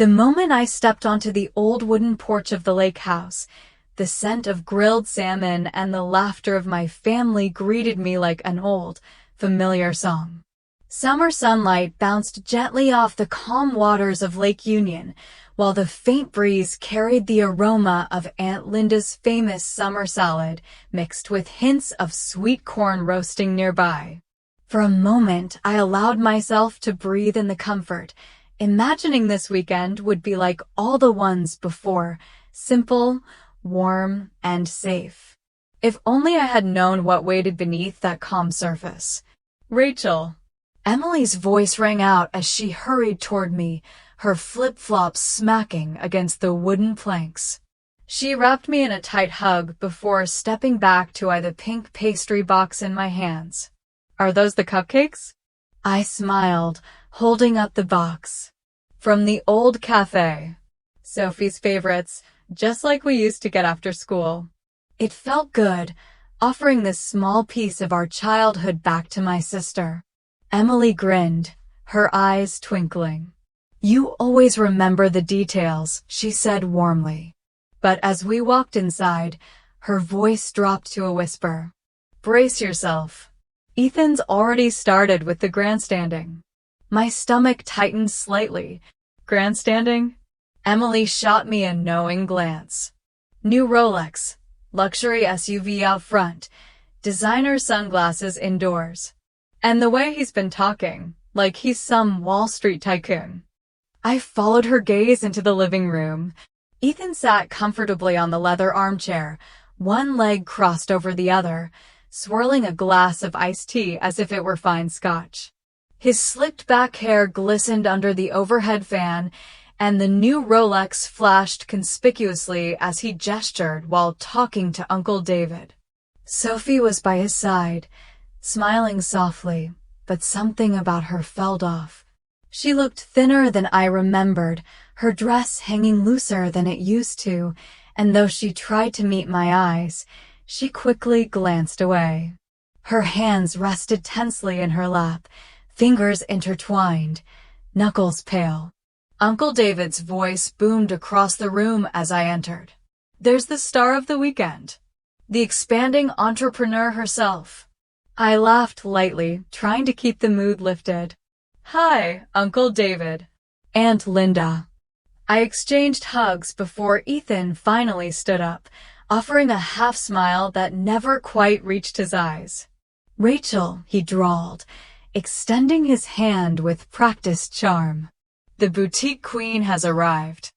The moment I stepped onto the old wooden porch of the lake house, the scent of grilled salmon and the laughter of my family greeted me like an old, familiar song. Summer sunlight bounced gently off the calm waters of Lake Union, while the faint breeze carried the aroma of Aunt Linda's famous summer salad, mixed with hints of sweet corn roasting nearby. For a moment, I allowed myself to breathe in the comfort, imagining this weekend would be like all the ones before, simple, warm, and safe. If only I had known what waited beneath that calm surface. Rachel. Emily's voice rang out as she hurried toward me, her flip-flops smacking against the wooden planks. She wrapped me in a tight hug before stepping back to eye the pink pastry box in my hands. Are those the cupcakes? I smiled, holding up the box. From the old cafe. Sophie's favorites, just like we used to get after school. It felt good, offering this small piece of our childhood back to my sister. Emily grinned, her eyes twinkling. You always remember the details, she said warmly. But as we walked inside, her voice dropped to a whisper. Brace yourself. Ethan's already started with the grandstanding. My stomach tightened slightly. Grandstanding? Emily shot me a knowing glance. New Rolex, luxury SUV out front, designer sunglasses indoors. And the way he's been talking, like he's some Wall Street tycoon. I followed her gaze into the living room. Ethan sat comfortably on the leather armchair, one leg crossed over the other, swirling a glass of iced tea as if it were fine scotch. His slicked back hair glistened under the overhead fan, and the new Rolex flashed conspicuously as he gestured while talking to Uncle David. Sophie was by his side, smiling softly, but something about her felt off. She looked thinner than I remembered, her dress hanging looser than it used to, and though she tried to meet my eyes, she quickly glanced away. Her hands rested tensely in her lap, fingers intertwined, knuckles pale. Uncle David's voice boomed across the room as I entered. There's the star of the weekend. The expanding entrepreneur herself. I laughed lightly, trying to keep the mood lifted. Hi, Uncle David. Aunt Linda. I exchanged hugs before Ethan finally stood up, offering a half smile that never quite reached his eyes. Rachel, he drawled, extending his hand with practiced charm. The boutique queen has arrived.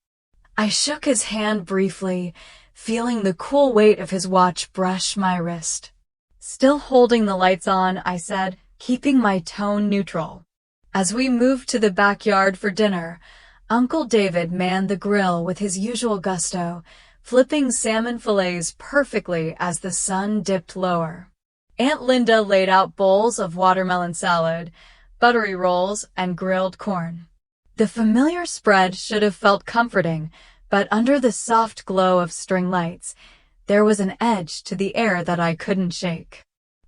I shook his hand briefly, feeling the cool weight of his watch brush my wrist. Still holding the lights on, I said, keeping my tone neutral. As we moved to the backyard for dinner, Uncle David manned the grill with his usual gusto, flipping salmon fillets perfectly as the sun dipped lower. Aunt Linda laid out bowls of watermelon salad, buttery rolls, and grilled corn. The familiar spread should have felt comforting, but under the soft glow of string lights, there was an edge to the air that I couldn't shake.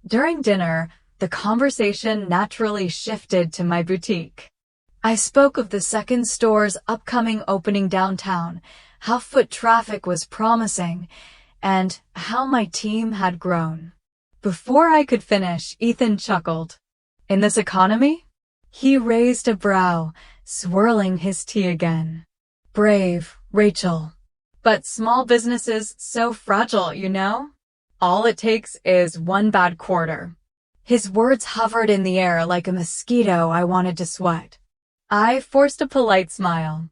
During dinner, the conversation naturally shifted to my boutique. I spoke of the second store's upcoming opening downtown, how foot traffic was promising, and how my team had grown. Before I could finish, Ethan chuckled. In this economy? He raised a brow, swirling his tea again. Brave, Rachel. But small businesses so fragile, you know? All it takes is one bad quarter. His words hovered in the air like a mosquito I wanted to sweat. I forced a polite smile.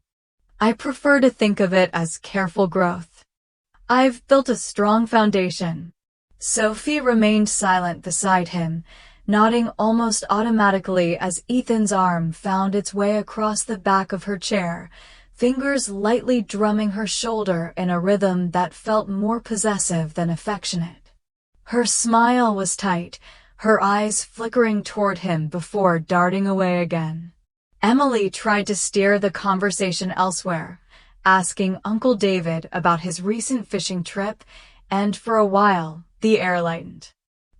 I prefer to think of it as careful growth. I've built a strong foundation. Sophie remained silent beside him, nodding almost automatically as Ethan's arm found its way across the back of her chair, fingers lightly drumming her shoulder in a rhythm that felt more possessive than affectionate. Her smile was tight, her eyes flickering toward him before darting away again. Emily tried to steer the conversation elsewhere, asking Uncle David about his recent fishing trip, and for a while, the air lightened.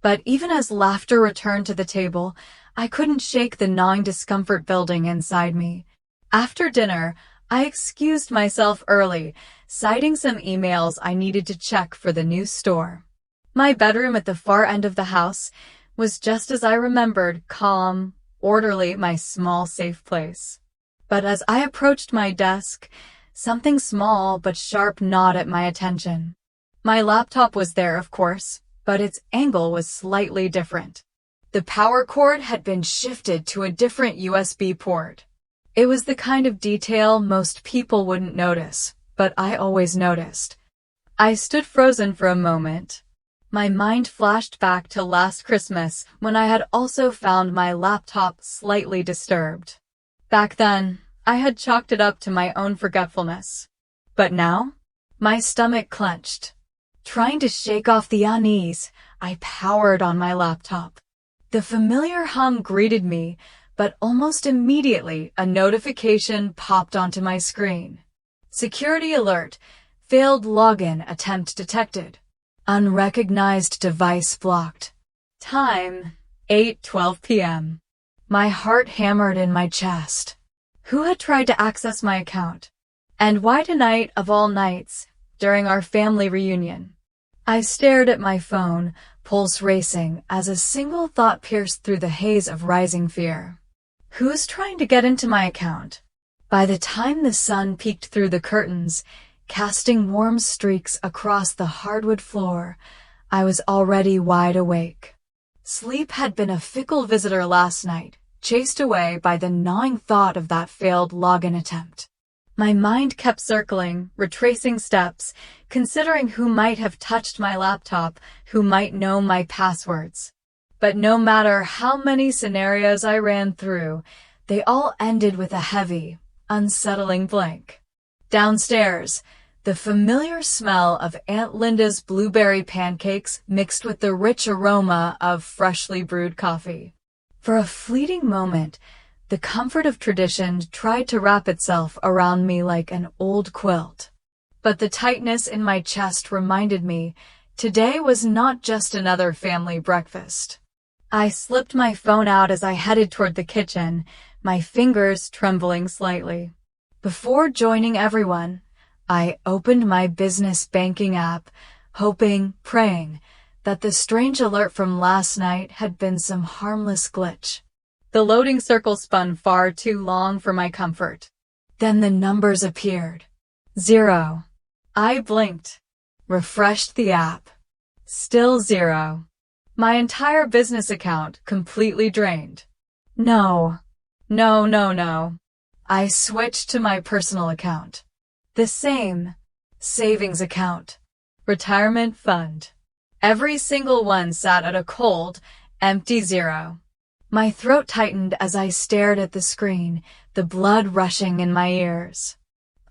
But even as laughter returned to the table, I couldn't shake the gnawing discomfort building inside me. After dinner, I excused myself early, citing some emails I needed to check for the new store. My bedroom at the far end of the house was just as I remembered, calm, orderly, my small safe place. But as I approached my desk, something small but sharp gnawed at my attention. My laptop was there, of course, but its angle was slightly different. The power cord had been shifted to a different USB port. It was the kind of detail most people wouldn't notice, but I always noticed. I stood frozen for a moment. My mind flashed back to last Christmas when I had also found my laptop slightly disturbed. Back then, I had chalked it up to my own forgetfulness. But now, my stomach clenched. Trying to shake off the unease, I powered on my laptop. The familiar hum greeted me, but almost immediately a notification popped onto my screen. Security alert. Failed login attempt detected. Unrecognized device blocked. Time, 8:12 p.m. My heart hammered in my chest. Who had tried to access my account? And why tonight of all nights, during our family reunion? I stared at my phone, pulse racing, as a single thought pierced through the haze of rising fear. Who's trying to get into my account? By the time the sun peeked through the curtains, casting warm streaks across the hardwood floor, I was already wide awake. Sleep had been a fickle visitor last night, chased away by the gnawing thought of that failed login attempt. My mind kept circling, retracing steps, considering who might have touched my laptop, who might know my passwords. But no matter how many scenarios I ran through, they all ended with a heavy, unsettling blank. Downstairs, the familiar smell of Aunt Linda's blueberry pancakes mixed with the rich aroma of freshly brewed coffee. For a fleeting moment, the comfort of tradition tried to wrap itself around me like an old quilt. But the tightness in my chest reminded me, today was not just another family breakfast. I slipped my phone out as I headed toward the kitchen, my fingers trembling slightly. Before joining everyone, I opened my business banking app, hoping, praying, that the strange alert from last night had been some harmless glitch. The loading circle spun far too long for my comfort. Then the numbers appeared. 0. I blinked. Refreshed the app. Still 0. My entire business account completely drained. No. I switched to my personal account. The same. Savings account. Retirement fund. Every single one sat at a cold, empty 0. My throat tightened as I stared at the screen, the blood rushing in my ears.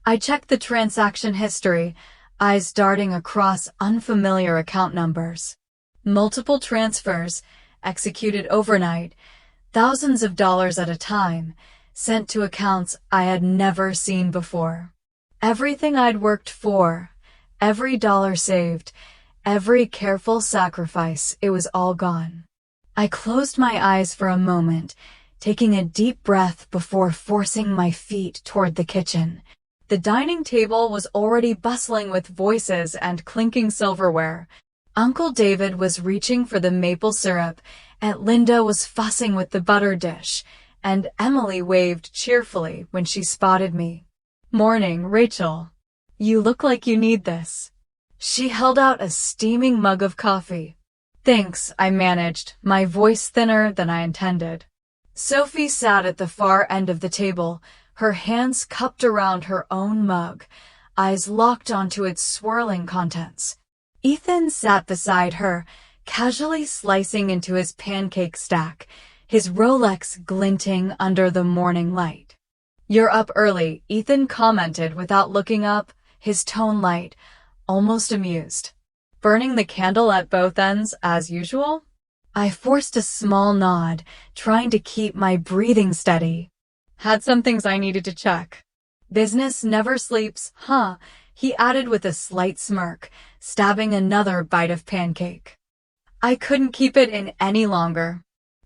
I checked the transaction history, eyes darting across unfamiliar account numbers. Multiple transfers, executed overnight, thousands of dollars at a time, sent to accounts I had never seen before. Everything I'd worked for, every dollar saved, every careful sacrifice, it was all gone. I closed my eyes for a moment, taking a deep breath before forcing my feet toward the kitchen. The dining table was already bustling with voices and clinking silverware. Uncle David was reaching for the maple syrup, Aunt Linda was fussing with the butter dish, and Emily waved cheerfully when she spotted me. "Morning, Rachel. You look like you need this." She held out a steaming mug of coffee. "Thanks," I managed, my voice thinner than I intended. Sophie sat at the far end of the table, her hands cupped around her own mug, eyes locked onto its swirling contents. Ethan sat beside her, casually slicing into his pancake stack, his Rolex glinting under the morning light. "You're up early," Ethan commented without looking up, his tone light, almost amused. "Burning the candle at both ends, as usual?" I forced a small nod, trying to keep my breathing steady. "Had some things I needed to check." "Business never sleeps, huh?" he added with a slight smirk, stabbing another bite of pancake. I couldn't keep it in any longer.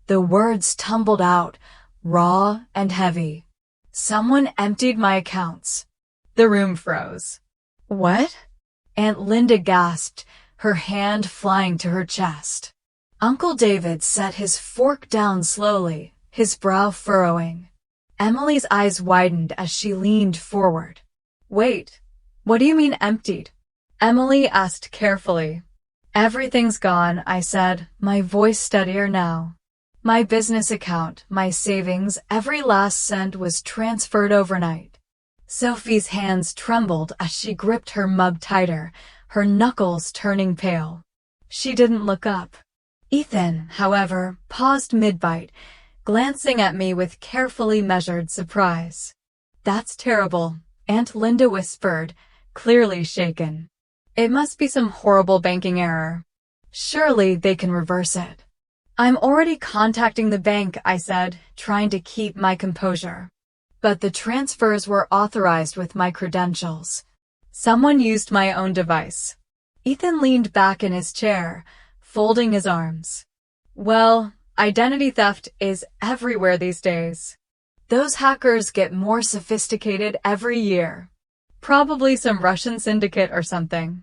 The words tumbled out, raw and heavy. Someone emptied my accounts. The room froze. What? Aunt Linda gasped, her hand flying to her chest. Uncle David set his fork down slowly, his brow furrowing. Emily's eyes widened as she leaned forward. Wait, what do you mean emptied? Emily asked carefully. Everything's gone, I said, my voice steadier now. My business account, my savings, every last cent was transferred overnight. Sophie's hands trembled as she gripped her mug tighter, her knuckles turning pale. She didn't look up. Ethan, however, paused mid-bite, glancing at me with carefully measured surprise. That's terrible, Aunt Linda whispered, clearly shaken. It must be some horrible banking error. Surely they can reverse it. I'm already contacting the bank, I said, trying to keep my composure. But the transfers were authorized with my credentials. Someone used my own device. Ethan leaned back in his chair, folding his arms. Well, identity theft is everywhere these days. Those hackers get more sophisticated every year. Probably some Russian syndicate or something.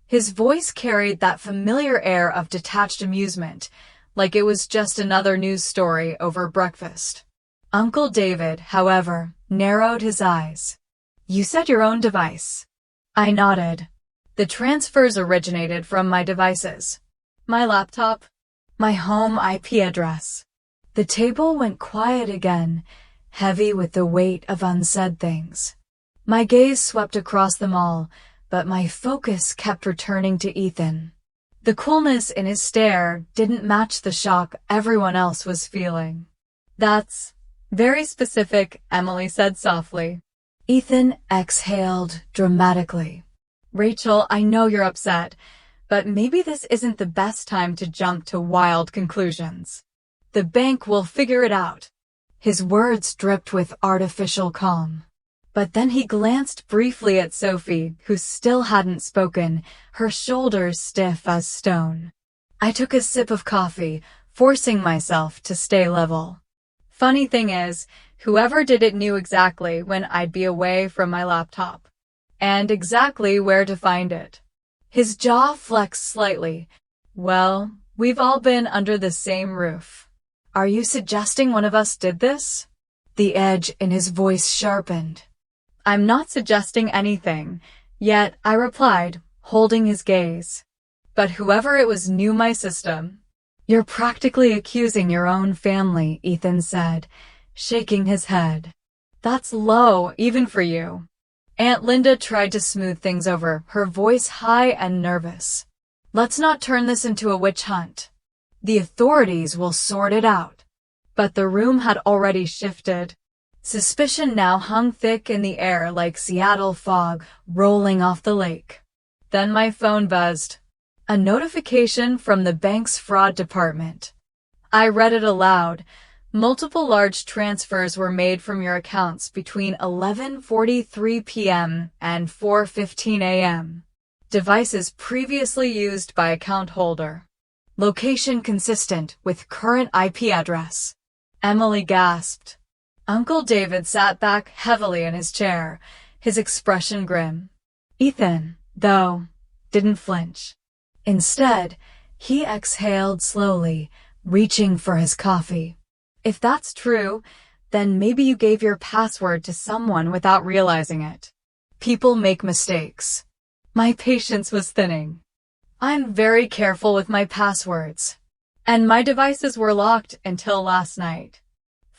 His voice carried that familiar air of detached amusement, like it was just another news story over breakfast. Uncle David, however, narrowed his eyes. You said your own device. I nodded. The transfers originated from my devices. My laptop, my home IP address. The table went quiet again, heavy with the weight of unsaid things. My gaze swept across them all, but my focus kept returning to Ethan. The coolness in his stare didn't match the shock everyone else was feeling. That's very specific, Emily said softly. Ethan exhaled dramatically. Rachel, I know you're upset, but maybe this isn't the best time to jump to wild conclusions. The bank will figure it out. His words dripped with artificial calm. But then he glanced briefly at Sophie, who still hadn't spoken, her shoulders stiff as stone. I took a sip of coffee, forcing myself to stay level. Funny thing is, whoever did it knew exactly when I'd be away from my laptop. And exactly where to find it. His jaw flexed slightly. Well, we've all been under the same roof. Are you suggesting one of us did this? The edge in his voice sharpened. I'm not suggesting anything, yet I replied, holding his gaze. But whoever it was knew my system. You're practically accusing your own family, Ethan said, shaking his head. That's low, even for you. Aunt Linda tried to smooth things over, her voice high and nervous. Let's not turn this into a witch hunt. The authorities will sort it out. But the room had already shifted. Suspicion now hung thick in the air like Seattle fog rolling off the lake. Then my phone buzzed. A notification from the bank's fraud department. I read it aloud. Multiple large transfers were made from your accounts between 11:43 p.m. and 4:15 a.m. Devices previously used by account holder. Location consistent with current IP address. Emily gasped. Uncle David sat back heavily in his chair, his expression grim. Ethan, though, didn't flinch. Instead, he exhaled slowly, reaching for his coffee. If that's true, then maybe you gave your password to someone without realizing it. People make mistakes. My patience was thinning. I'm very careful with my passwords. And my devices were locked until last night.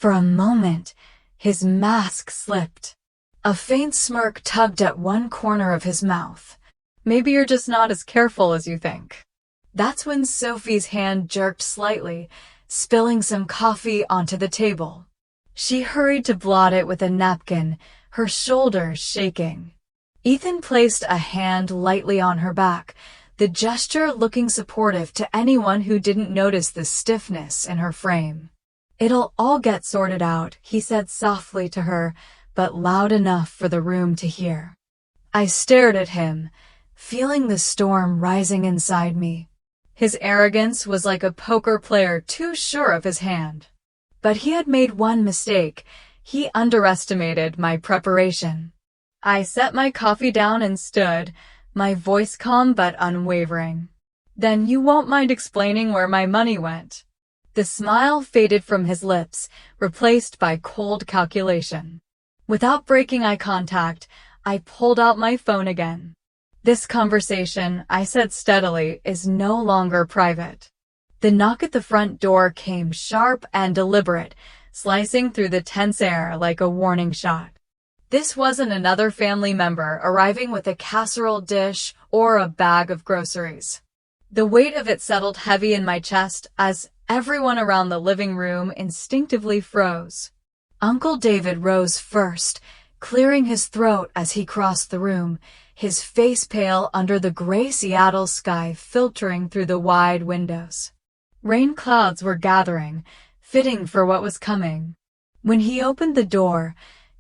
For a moment, his mask slipped. A faint smirk tugged at one corner of his mouth. Maybe you're just not as careful as you think. That's when Sophie's hand jerked slightly, spilling some coffee onto the table. She hurried to blot it with a napkin, her shoulders shaking. Ethan placed a hand lightly on her back, the gesture looking supportive to anyone who didn't notice the stiffness in her frame. It'll all get sorted out, he said softly to her, but loud enough for the room to hear. I stared at him, feeling the storm rising inside me. His arrogance was like a poker player too sure of his hand. But he had made one mistake. He underestimated my preparation. I set my coffee down and stood, my voice calm but unwavering. "Then you won't mind explaining where my money went?" The smile faded from his lips, replaced by cold calculation. Without breaking eye contact, I pulled out my phone again. "This conversation," I said steadily, "is no longer private." The knock at the front door came sharp and deliberate, slicing through the tense air like a warning shot. This wasn't another family member arriving with a casserole dish or a bag of groceries. The weight of it settled heavy in my chest as everyone around the living room instinctively froze. Uncle David rose first, clearing his throat as he crossed the room, his face pale under the gray Seattle sky filtering through the wide windows. Rain clouds were gathering, fitting for what was coming. When he opened the door,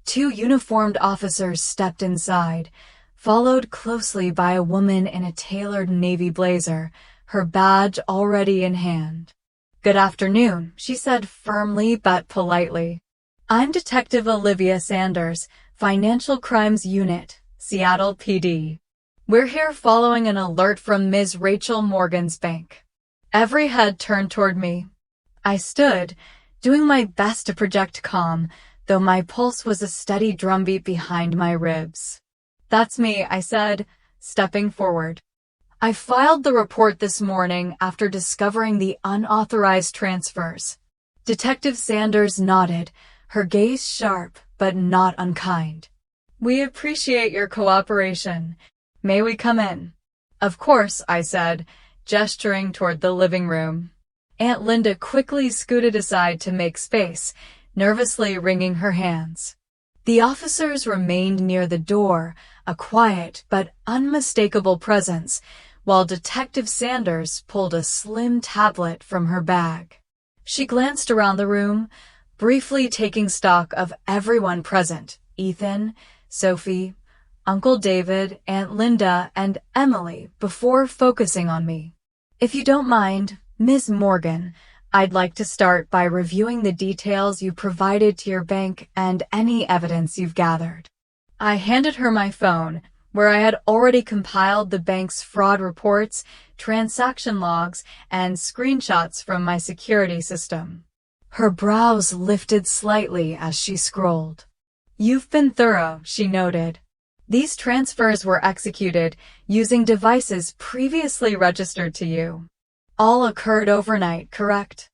2 uniformed officers stepped inside, followed closely by a woman in a tailored navy blazer, her badge already in hand. "Good afternoon," she said firmly but politely. "I'm Detective Olivia Sanders, Financial Crimes Unit, Seattle PD. We're here following an alert from Ms. Rachel Morgan's bank." Every head turned toward me. I stood, doing my best to project calm, though my pulse was a steady drumbeat behind my ribs. "That's me," I said, stepping forward. "I filed the report this morning after discovering the unauthorized transfers." Detective Sanders nodded, her gaze sharp but not unkind. "We appreciate your cooperation. May we come in?" "Of course," I said, gesturing toward the living room. Aunt Linda quickly scooted aside to make space, nervously wringing her hands. The officers remained near the door, a quiet but unmistakable presence, while Detective Sanders pulled a slim tablet from her bag. She glanced around the room, briefly taking stock of everyone present: Ethan, Sophie, Uncle David, Aunt Linda, and Emily, before focusing on me. "If you don't mind, Ms. Morgan, I'd like to start by reviewing the details you provided to your bank and any evidence you've gathered." I handed her my phone, where I had already compiled the bank's fraud reports, transaction logs, and screenshots from my security system. Her brows lifted slightly as she scrolled. "You've been thorough," she noted. "These transfers were executed using devices previously registered to you. All occurred overnight, correct?"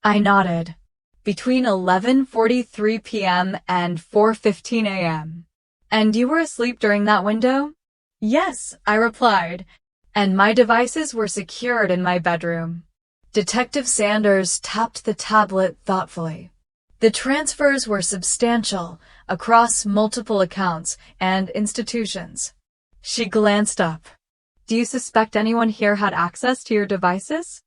I nodded. "Between 11:43 p.m. and 4:15 a.m. "And you were asleep during that window?" "Yes," I replied, "and my devices were secured in my bedroom." Detective Sanders tapped the tablet thoughtfully. The transfers were substantial, across multiple accounts and institutions. She glanced up. "Do you suspect anyone here had access to your devices?"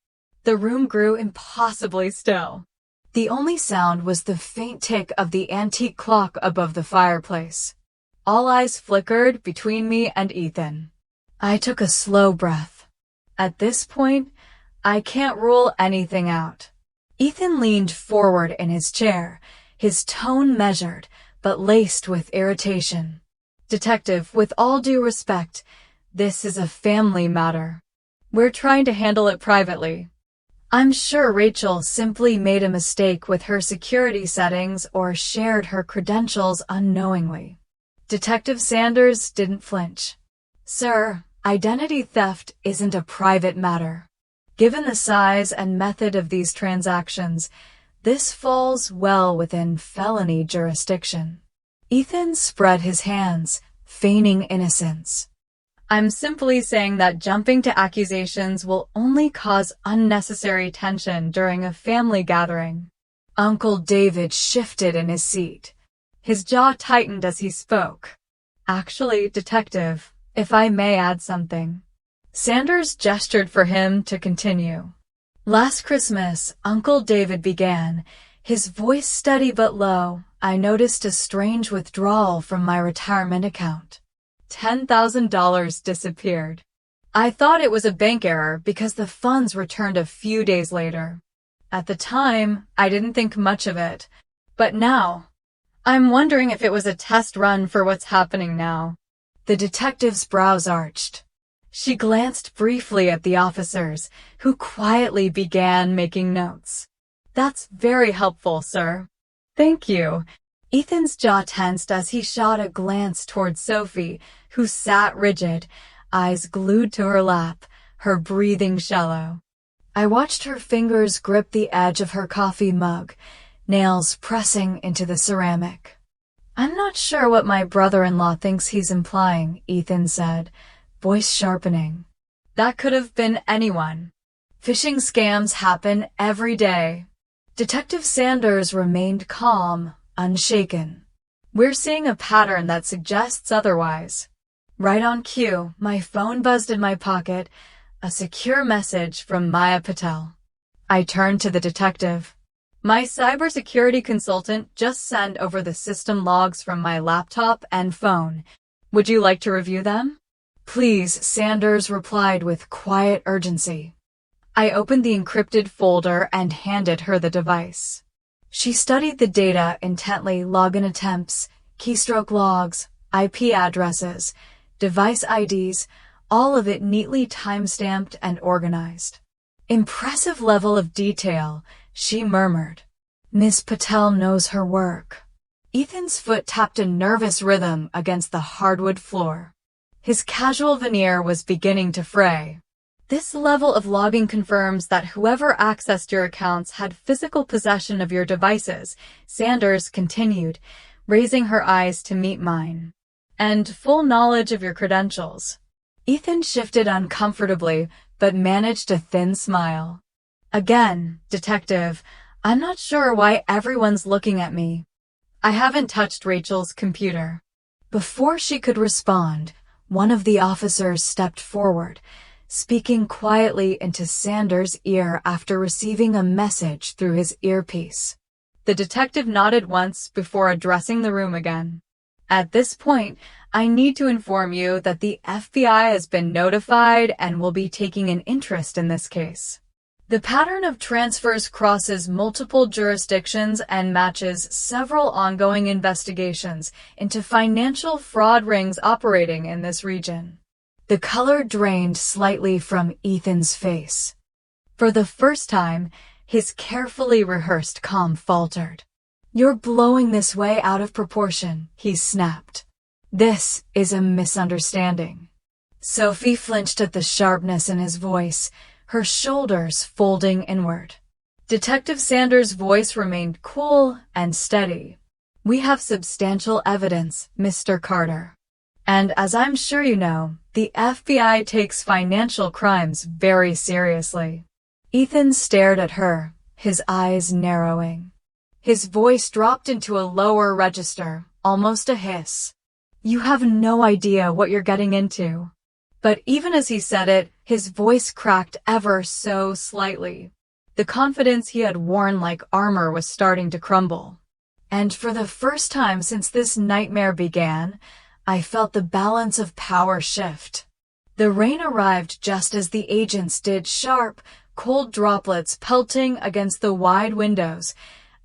The room grew impossibly still. The only sound was the faint tick of the antique clock above the fireplace. All eyes flickered between me and Ethan. I took a slow breath. At this point, I can't rule anything out. Ethan leaned forward in his chair, his tone measured, but laced with irritation. "Detective, with all due respect, this is a family matter. We're trying to handle it privately. I'm sure Rachel simply made a mistake with her security settings or shared her credentials unknowingly." Detective Sanders didn't flinch. "Sir, identity theft isn't a private matter. Given the size and method of these transactions, this falls well within felony jurisdiction." Ethan spread his hands, feigning innocence. "I'm simply saying that jumping to accusations will only cause unnecessary tension during a family gathering." Uncle David shifted in his seat. His jaw tightened as he spoke. "Actually, Detective, if I may add something." Sanders gestured for him to continue. "Last Christmas," Uncle David began, his voice steady but low, "I noticed a strange withdrawal from my retirement account. $10,000 disappeared. I thought it was a bank error because the funds returned a few days later. At the time, I didn't think much of it, but now I'm wondering if it was a test run for what's happening now. The detective's brows arched. She glanced briefly at the officers, who quietly began making notes. That's very helpful, sir. Thank you. Ethan's jaw tensed as he shot a glance toward Sophie, who sat rigid, eyes glued to her lap, her breathing shallow. I watched her fingers grip the edge of her coffee mug, nails pressing into the ceramic. I'm not sure what my brother-in-law thinks he's implying, Ethan said, voice sharpening. That could have been anyone. Phishing scams happen every day. Detective Sanders remained calm, unshaken. We're seeing a pattern that suggests otherwise. Right on cue, my phone buzzed in my pocket, a secure message from Maya Patel. I turned to the detective. My cybersecurity consultant just sent over the system logs from my laptop and phone. Would you like to review them? Please, Sanders replied with quiet urgency. I opened the encrypted folder and handed her the device. She studied the data intently, login attempts, keystroke logs, IP addresses, device IDs, all of it neatly time-stamped and organized. Impressive level of detail, she murmured. Miss Patel knows her work. Ethan's foot tapped a nervous rhythm against the hardwood floor. His casual veneer was beginning to fray. This level of logging confirms that whoever accessed your accounts had physical possession of your devices, Sanders continued, raising her eyes to meet mine. And full knowledge of your credentials. Ethan shifted uncomfortably, but managed a thin smile. Again, detective, I'm not sure why everyone's looking at me. I haven't touched Rachel's computer. Before she could respond, one of the officers stepped forward, speaking quietly into Sanders' ear after receiving a message through his earpiece. The detective nodded once before addressing the room again. At this point, I need to inform you that the FBI has been notified and will be taking an interest in this case. The pattern of transfers crosses multiple jurisdictions and matches several ongoing investigations into financial fraud rings operating in this region. The color drained slightly from Ethan's face. For the first time, his carefully rehearsed calm faltered. You're blowing this way out of proportion, he snapped. This is a misunderstanding. Sophie flinched at the sharpness in his voice, her shoulders folding inward. Detective Sanders' voice remained cool and steady. We have substantial evidence, Mr. Carter. And as I'm sure you know, the FBI takes financial crimes very seriously. Ethan stared at her, his eyes narrowing. His voice dropped into a lower register, almost a hiss. You have no idea what you're getting into. But even as he said it, his voice cracked ever so slightly. The confidence he had worn like armor was starting to crumble. And for the first time since this nightmare began, I felt the balance of power shift. The rain arrived just as the agents did, sharp, cold droplets pelting against the wide windows,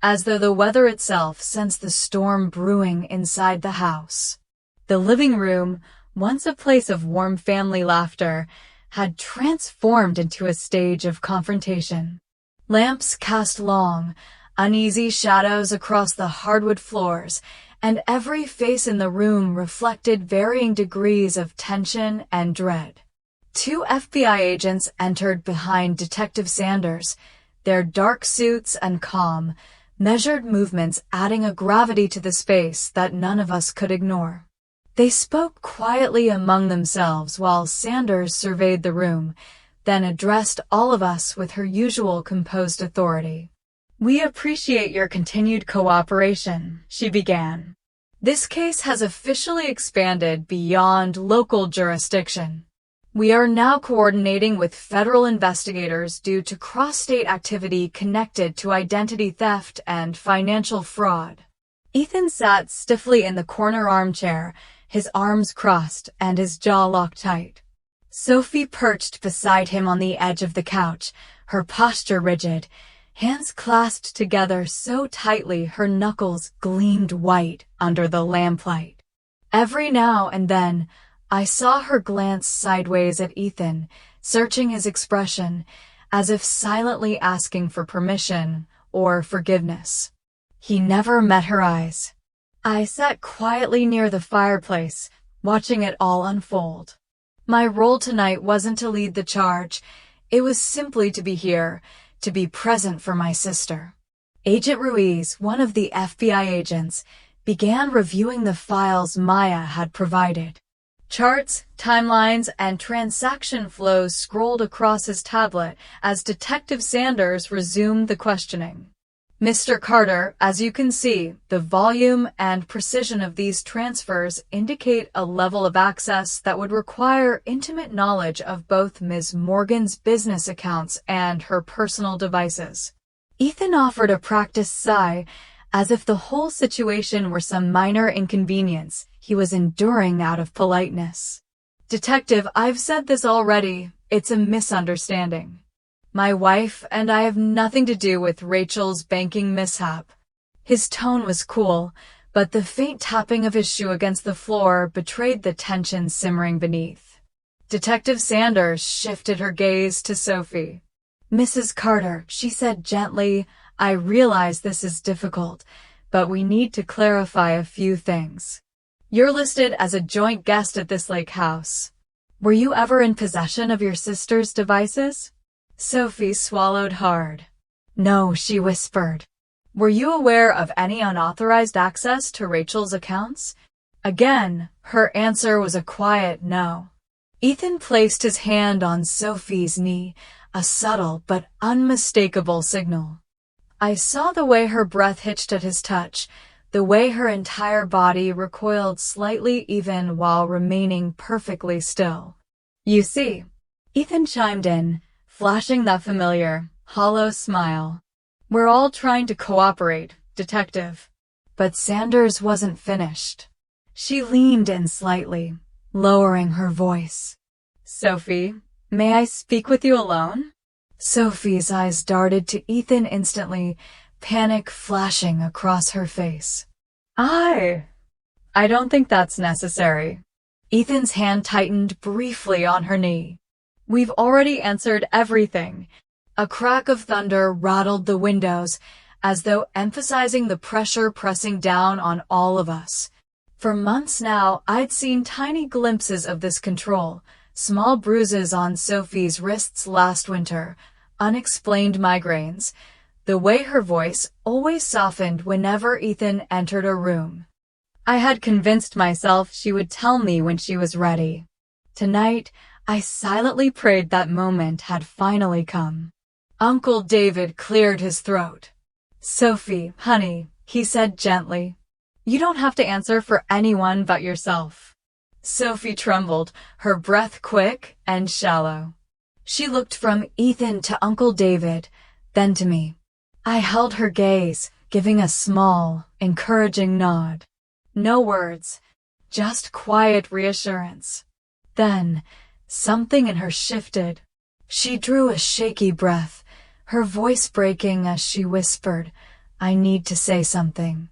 as though the weather itself sensed the storm brewing inside the house. The living room, once a place of warm family laughter, had transformed into a stage of confrontation. Lamps cast long, uneasy shadows across the hardwood floors, and every face in the room reflected varying degrees of tension and dread. 2 FBI agents entered behind Detective Sanders, their dark suits and calm, measured movements adding a gravity to the space that none of us could ignore. They spoke quietly among themselves while Sanders surveyed the room, then addressed all of us with her usual composed authority. We appreciate your continued cooperation, she began. This case has officially expanded beyond local jurisdiction. We are now coordinating with federal investigators due to cross-state activity connected to identity theft and financial fraud. Ethan sat stiffly in the corner armchair, his arms crossed and his jaw locked tight. Sophie perched beside him on the edge of the couch, her posture rigid, hands clasped together so tightly her knuckles gleamed white under the lamplight. Every now and then, I saw her glance sideways at Ethan, searching his expression, as if silently asking for permission or forgiveness. He never met her eyes. I sat quietly near the fireplace, watching it all unfold. My role tonight wasn't to lead the charge. It was simply to be here, to be present for my sister. Agent Ruiz, one of the FBI agents, began reviewing the files Maya had provided. Charts, timelines, and transaction flows scrolled across his tablet as Detective Sanders resumed the questioning. Mr. Carter, as you can see, the volume and precision of these transfers indicate a level of access that would require intimate knowledge of both Ms. Morgan's business accounts and her personal devices. Ethan offered a practiced sigh, as if the whole situation were some minor inconvenience he was enduring out of politeness. Detective, I've said this already. It's a misunderstanding. My wife and I have nothing to do with Rachel's banking mishap. His tone was cool, but the faint tapping of his shoe against the floor betrayed the tension simmering beneath. Detective Sanders shifted her gaze to Sophie. Mrs. Carter, she said gently, I realize this is difficult, but we need to clarify a few things. You're listed as a joint guest at this lake house. Were you ever in possession of your sister's devices? Sophie swallowed hard. No, she whispered. Were you aware of any unauthorized access to Rachel's accounts? Again, her answer was a quiet no. Ethan placed his hand on Sophie's knee, a subtle but unmistakable signal. I saw the way her breath hitched at his touch, the way her entire body recoiled slightly even while remaining perfectly still. You see, Ethan chimed in, flashing that familiar, hollow smile. We're all trying to cooperate, Detective. But Sanders wasn't finished. She leaned in slightly, lowering her voice. Sophie, may I speak with you alone? Sophie's eyes darted to Ethan instantly, panic flashing across her face. I don't think that's necessary. Ethan's hand tightened briefly on her knee. We've already answered everything. A crack of thunder rattled the windows, as though emphasizing the pressure pressing down on all of us. For months now, I'd seen tiny glimpses of this control, small bruises on Sophie's wrists last winter, unexplained migraines, the way her voice always softened whenever Ethan entered a room. I had convinced myself she would tell me when she was ready. Tonight, I silently prayed that moment had finally come. Uncle David cleared his throat. Sophie, honey, he said gently. You don't have to answer for anyone but yourself. Sophie trembled, her breath quick and shallow. She looked from Ethan to Uncle David, then to me. I held her gaze, giving a small, encouraging nod. No words, just quiet reassurance. Then, something in her shifted. She drew a shaky breath, her voice breaking as she whispered, I need to say something.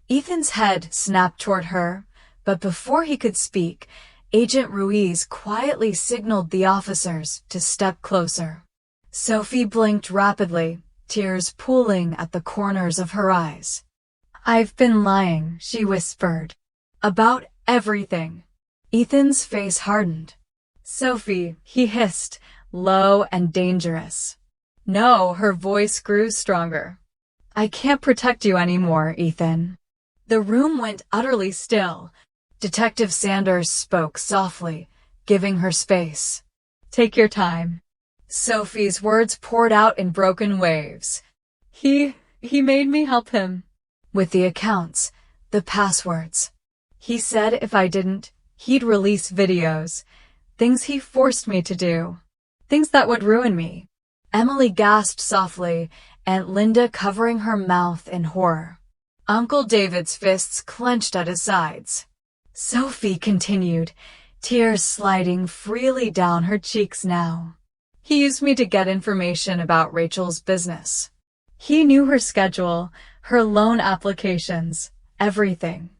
Ethan's head snapped toward her, but before he could speak, Agent Ruiz quietly signaled the officers to step closer. Sophie blinked rapidly, tears pooling at the corners of her eyes. I've been lying, she whispered. About everything. Ethan's face hardened. Sophie, he hissed, low and dangerous. No, her voice grew stronger. I can't protect you anymore, Ethan. The room went utterly still. Detective Sanders spoke softly, giving her space. Take your time. Sophie's words poured out in broken waves. He made me help him. With the accounts, the passwords. He said if I didn't, he'd release videos. Things he forced me to do. Things that would ruin me. Emily gasped softly, Aunt Linda covering her mouth in horror. Uncle David's fists clenched at his sides. Sophie continued, tears sliding freely down her cheeks now. He used me to get information about Rachel's business. He knew her schedule, her loan applications, everything.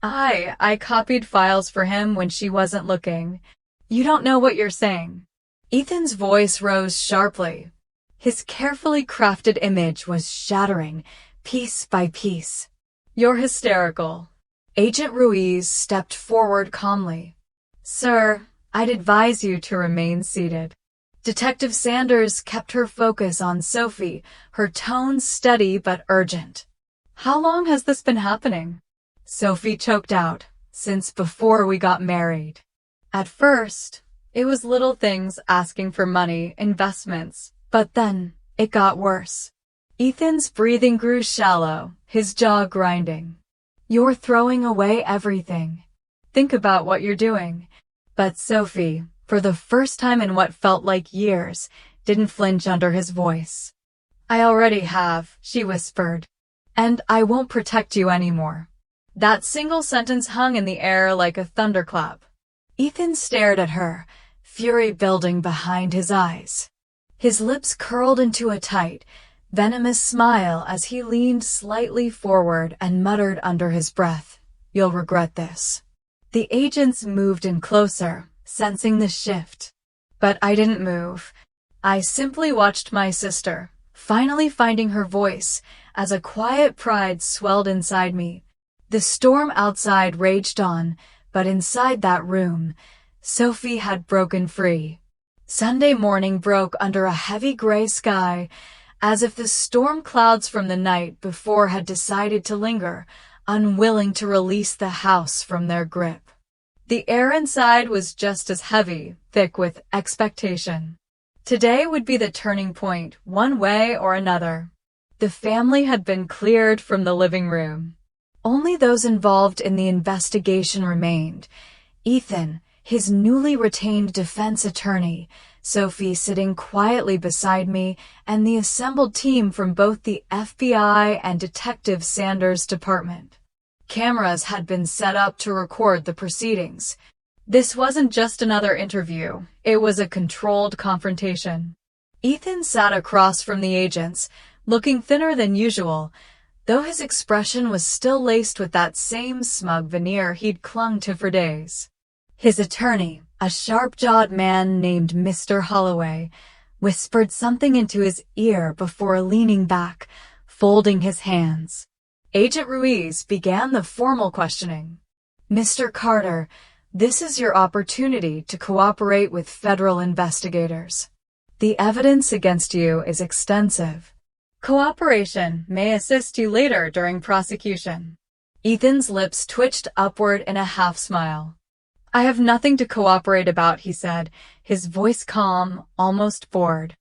I copied files for him when she wasn't looking. You don't know what you're saying. Ethan's voice rose sharply. His carefully crafted image was shattering, piece by piece. You're hysterical. Agent Ruiz stepped forward calmly. Sir, I'd advise you to remain seated. Detective Sanders kept her focus on Sophie, her tone steady but urgent. How long has this been happening? Sophie choked out, since before we got married. At first, it was little things asking for money, investments, but then it got worse. Ethan's breathing grew shallow, his jaw grinding. You're throwing away everything. Think about what you're doing. But Sophie, for the first time in what felt like years, didn't flinch under his voice. I already have, she whispered. And I won't protect you anymore. That single sentence hung in the air like a thunderclap. Ethan stared at her, fury building behind his eyes. His lips curled into a tight, venomous smile as he leaned slightly forward and muttered under his breath, You'll regret this. The agents moved in closer, sensing the shift. But I didn't move. I simply watched my sister, finally finding her voice, as a quiet pride swelled inside me. The storm outside raged on, but inside that room, Sophie had broken free. Sunday morning broke under a heavy gray sky, as if the storm clouds from the night before had decided to linger, unwilling to release the house from their grip. The air inside was just as heavy, thick with expectation. Today would be the turning point, one way or another. The family had been cleared from the living room. Only those involved in the investigation remained. Ethan, his newly retained defense attorney, Sophie sitting quietly beside me, and the assembled team from both the FBI and Detective Sanders' department. Cameras had been set up to record the proceedings. This wasn't just another interview, it was a controlled confrontation. Ethan sat across from the agents, looking thinner than usual, though his expression was still laced with that same smug veneer he'd clung to for days. His attorney, a sharp-jawed man named Mr. Holloway, whispered something into his ear before leaning back, folding his hands. Agent Ruiz began the formal questioning. Mr. Carter, this is your opportunity to cooperate with federal investigators. The evidence against you is extensive. Cooperation may assist you later during prosecution. Ethan's lips twitched upward in a half-smile. I have nothing to cooperate about, he said, his voice calm, almost bored.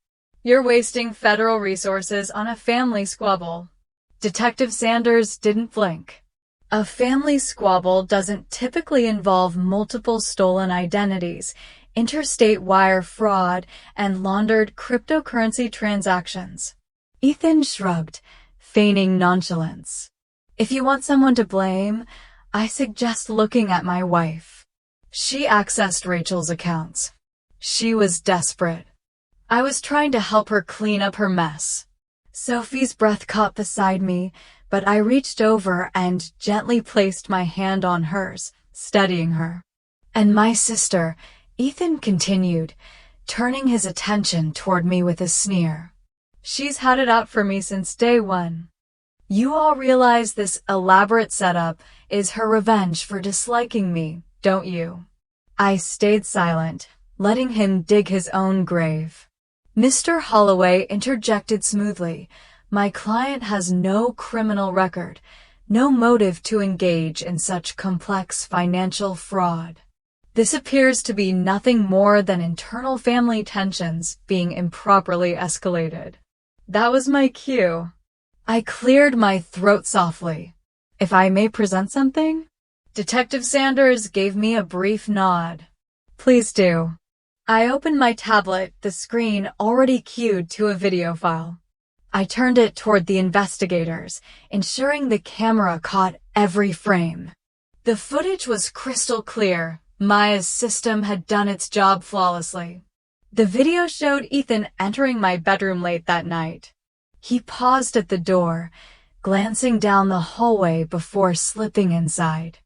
You're wasting federal resources on a family squabble. Detective Sanders didn't blink. A family squabble doesn't typically involve multiple stolen identities, interstate wire fraud, and laundered cryptocurrency transactions. Ethan shrugged, feigning nonchalance. If you want someone to blame, I suggest looking at my wife. She accessed Rachel's accounts. She was desperate. I was trying to help her clean up her mess. Sophie's breath caught beside me, but I reached over and gently placed my hand on hers, steadying her. And my sister, Ethan continued, turning his attention toward me with a sneer. She's had it out for me since day one. You all realize this elaborate setup is her revenge for disliking me, don't you? I stayed silent, letting him dig his own grave. Mr. Holloway interjected smoothly. My client has no criminal record, no motive to engage in such complex financial fraud. This appears to be nothing more than internal family tensions being improperly escalated. That was my cue. I cleared my throat softly. If I may present something? Detective Sanders gave me a brief nod. Please do. I opened my tablet, the screen already cued to a video file. I turned it toward the investigators, ensuring the camera caught every frame. The footage was crystal clear. Maya's system had done its job flawlessly. The video showed Ethan entering my bedroom late that night. He paused at the door, glancing down the hallway before slipping inside.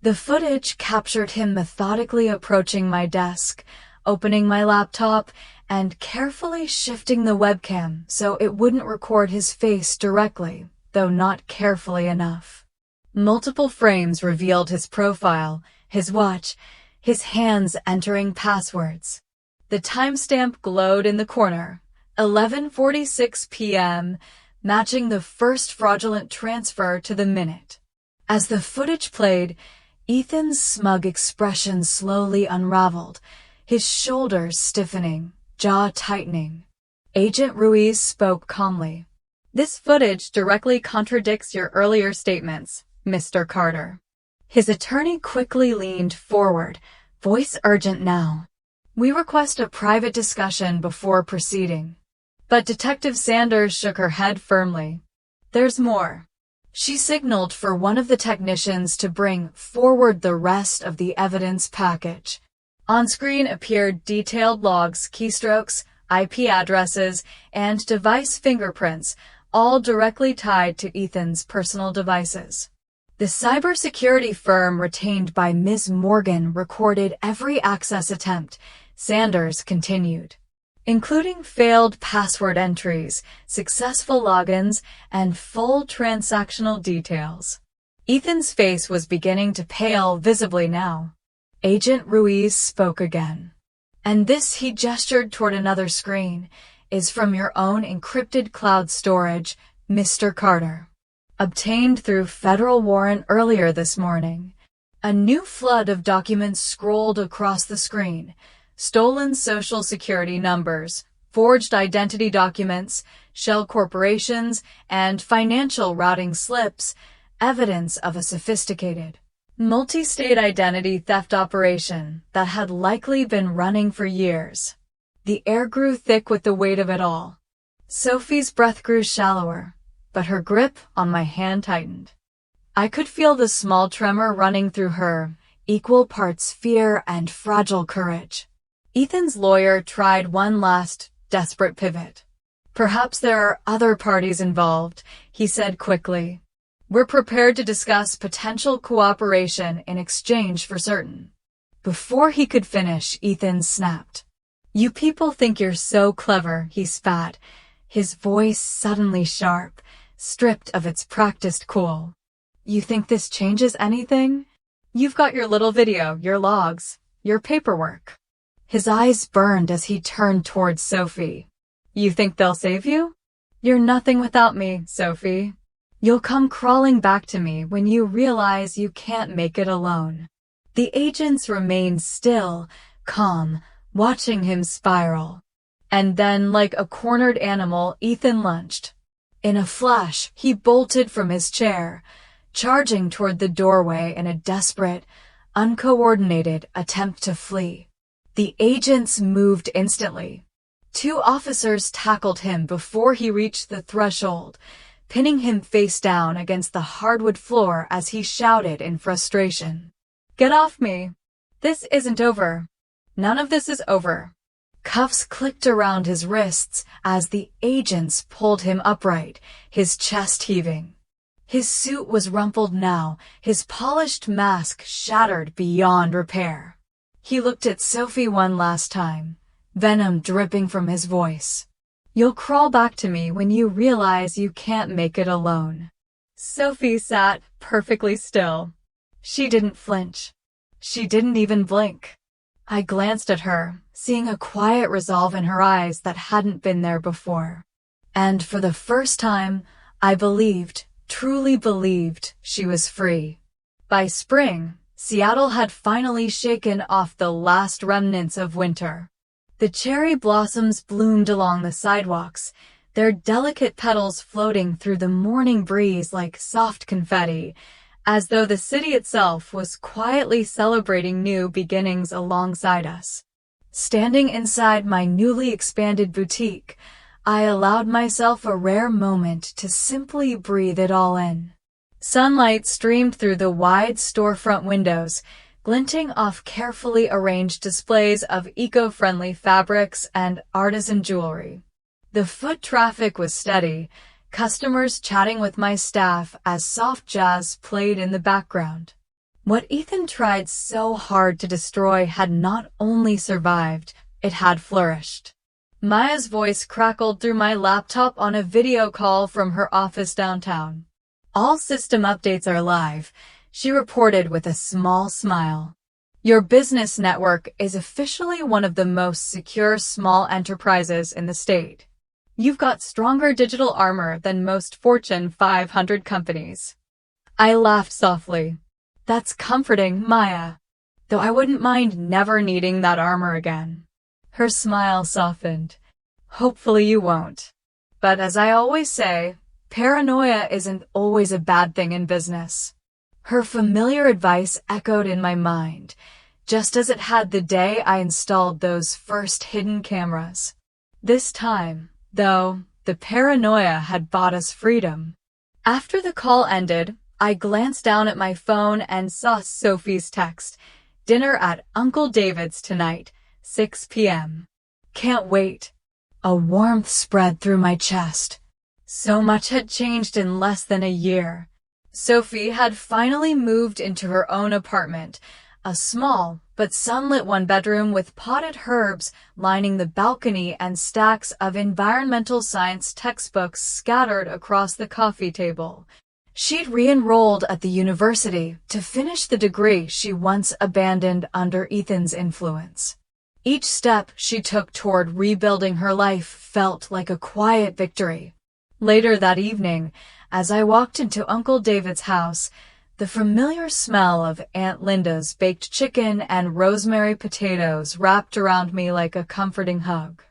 The footage captured him methodically approaching my desk, opening my laptop, and carefully shifting the webcam so it wouldn't record his face directly, though not carefully enough. Multiple frames revealed his profile, his watch, his hands entering passwords. The timestamp glowed in the corner, 11:46 p.m., matching the first fraudulent transfer to the minute. As the footage played, Ethan's smug expression slowly unraveled, his shoulders stiffening, jaw tightening. Agent Ruiz spoke calmly. "This footage directly contradicts your earlier statements, Mr. Carter." His attorney quickly leaned forward, voice urgent now. "We request a private discussion before proceeding." But Detective Sanders shook her head firmly. "There's more." She signaled for one of the technicians to bring forward the rest of the evidence package. On screen appeared detailed logs, keystrokes, IP addresses, and device fingerprints, all directly tied to Ethan's personal devices. The cybersecurity firm retained by Ms. Morgan recorded every access attempt, Sanders continued, including failed password entries, successful logins, and full transactional details. Ethan's face was beginning to pale visibly now. Agent Ruiz spoke again. "And this," he gestured toward another screen, "is from your own encrypted cloud storage, Mr. Carter. Obtained through federal warrant earlier this morning." A new flood of documents scrolled across the screen. Stolen social security numbers, forged identity documents, shell corporations, and financial routing slips, evidence of a sophisticated, multi-state identity theft operation that had likely been running for years. The air grew thick with the weight of it all. Sophie's breath grew shallower, but her grip on my hand tightened. I could feel the small tremor running through her, equal parts fear and fragile courage. Ethan's lawyer tried one last, desperate pivot. "Perhaps there are other parties involved," he said quickly. "We're prepared to discuss potential cooperation in exchange for certain." Before he could finish, Ethan snapped. "You people think you're so clever," he spat, his voice suddenly sharp, stripped of its practiced cool. "You think this changes anything? You've got your little video, your logs, your paperwork." His eyes burned as he turned towards Sophie. "You think they'll save you? You're nothing without me, Sophie. You'll come crawling back to me when you realize you can't make it alone." The agents remained still, calm, watching him spiral. And then, like a cornered animal, Ethan lunged. In a flash, he bolted from his chair, charging toward the doorway in a desperate, uncoordinated attempt to flee. The agents moved instantly. 2 officers tackled him before he reached the threshold, pinning him face down against the hardwood floor as he shouted in frustration. "Get off me! This isn't over. None of this is over." Cuffs clicked around his wrists as the agents pulled him upright, his chest heaving. His suit was rumpled now, his polished mask shattered beyond repair. He looked at Sophie one last time, venom dripping from his voice. "You'll crawl back to me when you realize you can't make it alone." Sophie sat perfectly still. She didn't flinch. She didn't even blink. I glanced at her, seeing a quiet resolve in her eyes that hadn't been there before. And for the first time, I believed, truly believed, she was free. By spring, Seattle had finally shaken off the last remnants of winter. The cherry blossoms bloomed along the sidewalks, their delicate petals floating through the morning breeze like soft confetti, as though the city itself was quietly celebrating new beginnings alongside us. Standing inside my newly expanded boutique, I allowed myself a rare moment to simply breathe it all in. Sunlight streamed through the wide storefront windows, glinting off carefully arranged displays of eco-friendly fabrics and artisan jewelry. The foot traffic was steady, customers chatting with my staff as soft jazz played in the background. What Ethan tried so hard to destroy had not only survived, it had flourished. Maya's voice crackled through my laptop on a video call from her office downtown. "All system updates are live," she reported with a small smile. "Your business network is officially one of the most secure small enterprises in the state. You've got stronger digital armor than most Fortune 500 companies." I laughed softly. "That's comforting, Maya. Though I wouldn't mind never needing that armor again." Her smile softened. "Hopefully you won't. But as I always say, paranoia isn't always a bad thing in business." Her familiar advice echoed in my mind, just as it had the day I installed those first hidden cameras. This time, though, the paranoia had bought us freedom. After the call ended, I glanced down at my phone and saw Sophie's text. "Dinner at Uncle David's tonight, 6 p.m. Can't wait." A warmth spread through my chest. So much had changed in less than a year. Sophie had finally moved into her own apartment, a small but sunlit one-bedroom with potted herbs lining the balcony and stacks of environmental science textbooks scattered across the coffee table. She'd re-enrolled at the university to finish the degree she once abandoned under Ethan's influence. Each step she took toward rebuilding her life felt like a quiet victory. Later that evening, as I walked into Uncle David's house, the familiar smell of Aunt Linda's baked chicken and rosemary potatoes wrapped around me like a comforting hug.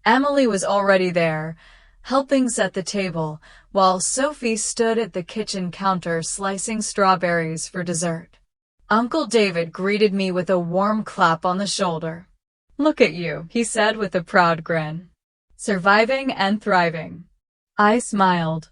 Emily was already there, helping set the table, while Sophie stood at the kitchen counter slicing strawberries for dessert. Uncle David greeted me with a warm clap on the shoulder. "Look at you," he said with a proud grin. "Surviving and thriving." I smiled.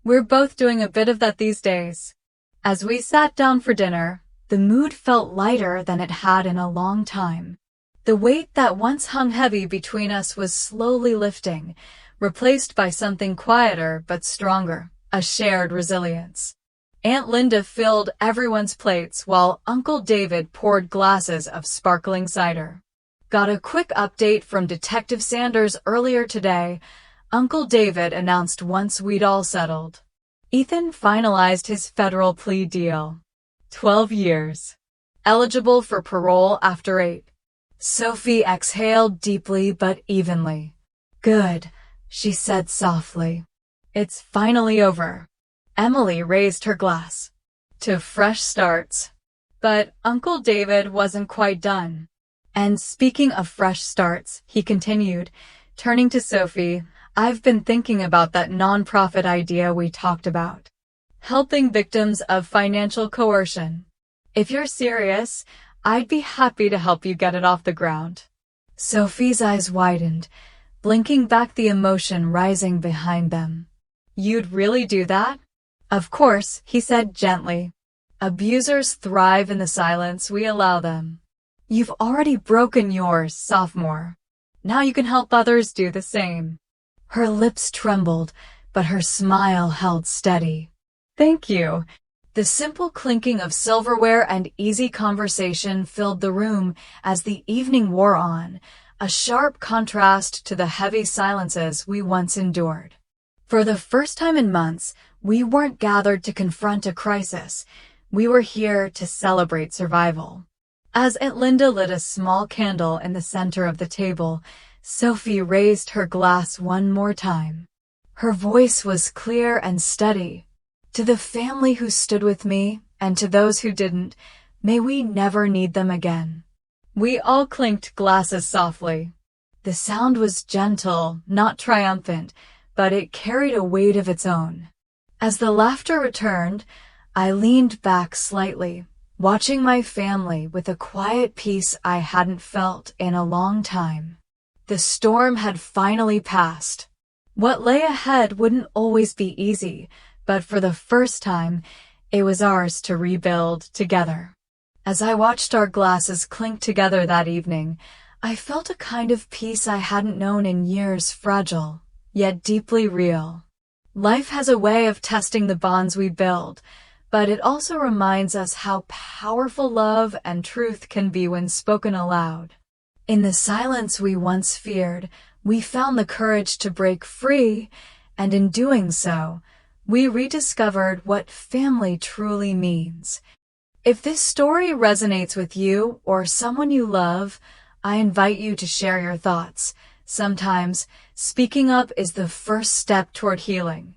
"We're both doing a bit of that these days." As we sat down for dinner, the mood felt lighter than it had in a long time. The weight that once hung heavy between us was slowly lifting, replaced by something quieter but stronger, a shared resilience. Aunt Linda filled everyone's plates while Uncle David poured glasses of sparkling cider. "Got a quick update from Detective Sanders earlier today," Uncle David announced once we'd all settled. "Ethan finalized his federal plea deal. 12 years. Eligible for parole after 8. Sophie exhaled deeply but evenly. "Good," she said softly. "It's finally over." Emily raised her glass. "To fresh starts." But Uncle David wasn't quite done. "And speaking of fresh starts," he continued, turning to Sophie, "I've been thinking about that nonprofit idea we talked about. Helping victims of financial coercion. If you're serious, I'd be happy to help you get it off the ground." Sophie's eyes widened, blinking back the emotion rising behind them. "You'd really do that?" "Of course," he said gently. "Abusers thrive in the silence we allow them. You've already broken yours, sophomore. Now you can help others do the same." Her lips trembled, but her smile held steady. "Thank you." The simple clinking of silverware and easy conversation filled the room as the evening wore on, a sharp contrast to the heavy silences we once endured. For the first time in months, we weren't gathered to confront a crisis. We were here to celebrate survival. As Aunt Linda lit a small candle in the center of the table, Sophie raised her glass one more time. Her voice was clear and steady. "To the family who stood with me, and to those who didn't, may we never need them again." We all clinked glasses softly. The sound was gentle, not triumphant, but it carried a weight of its own. As the laughter returned, I leaned back slightly, watching my family with a quiet peace I hadn't felt in a long time. The storm had finally passed. What lay ahead wouldn't always be easy, but for the first time, it was ours to rebuild together. As I watched our glasses clink together that evening, I felt a kind of peace I hadn't known in years, fragile, yet deeply real. Life has a way of testing the bonds we build, but it also reminds us how powerful love and truth can be when spoken aloud. In the silence we once feared, we found the courage to break free, and in doing so, we rediscovered what family truly means. If this story resonates with you or someone you love, I invite you to share your thoughts. Sometimes, speaking up is the first step toward healing.